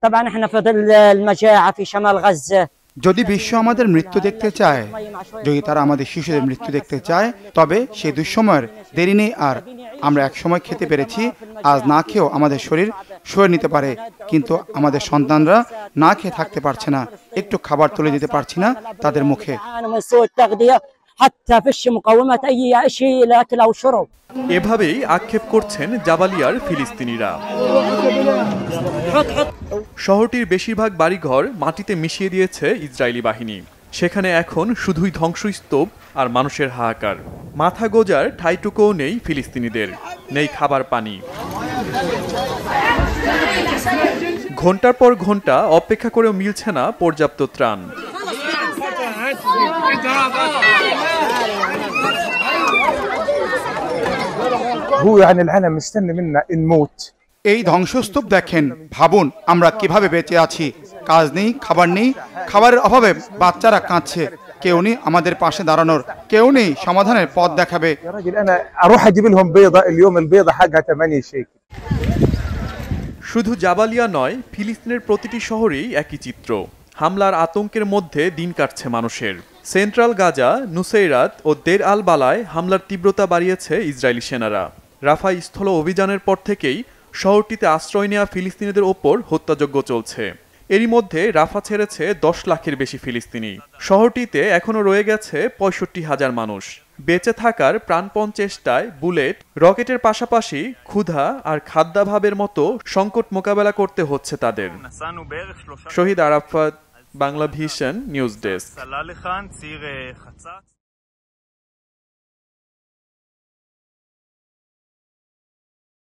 طبعا احنا في ظل المجاعة في شمال غزة যদি বিশ্ব আমাদের মৃত্যু দেখতে চায়, যদি তারা আমাদের শিশুদের মৃত্যু দেখতে চায়, তবে সেই দুঃসময়ের দেরি নেই আর। আমরা এক সময় খেতে পেরেছি, আজ না খেয়েও আমাদের শরীর সয়ে নিতে পারে, কিন্তু আমাদের সন্তানরা না খেয়ে থাকতে পারছে না, একটু খাবার তুলে দিতে পারছি না তাদের মুখে। এভাবেই আক্ষেপ করছেন জাবালিয়ার ফিলিস্তিনিরা। শহরটির বেশিরভাগ বাড়িঘর মাটিতে মিশিয়ে দিয়েছে ইসরায়েলি বাহিনী। সেখানে এখন শুধুই ধ্বংসস্তূপ আর মানুষের হাহাকার। মাথা গোজার ঠাইটুকুও নেই ফিলিস্তিনিদের, নেই খাবার পানি। ঘন্টার পর ঘন্টা অপেক্ষা করেও মিলছে না পর্যাপ্ত ত্রাণ। এই ধ্বংসস্তূপ দেখেন, ভাবুন আমরা কিভাবে বেঁচে আছি। কাজ নেই, খাবার নেই, খাবারের অভাবে বাচ্চারা কাঁদছে। কেউ নেই আমাদের পাশে দাঁড়ানোর, কেউ নেই সমাধানের পথ দেখাবে। শুধু জাবালিয়া নয়, ফিলিস্তিনের প্রতিটি শহরেই একই চিত্র। হামলার আতঙ্কের মধ্যে দিন কাটছে মানুষের। সেন্ট্রাল গাজা, নুসেইরাত ও দের আল বালায় হামলার তীব্রতা বাড়িয়েছে ইসরায়েলি সেনারা। রাফা স্থল অভিযানের পর থেকেই শহরটিতে আশ্রয় নেওয়া ফিলিস্তিনিদের ওপর হত্যাযজ্ঞ চলছে। এরই মধ্যে রাফা ছেড়েছে 10 লাখের বেশি ফিলিস্তিনি। শহরটিতে এখনও রয়ে গেছে 65,000 মানুষ। বেঁচে থাকার প্রাণপণ চেষ্টায় বুলেট, রকেটের পাশাপাশি ক্ষুধা আর খাদ্যাভাবের মতো সংকট মোকাবেলা করতে হচ্ছে তাদের। Shahid Arafat, Bangla Vision news desk.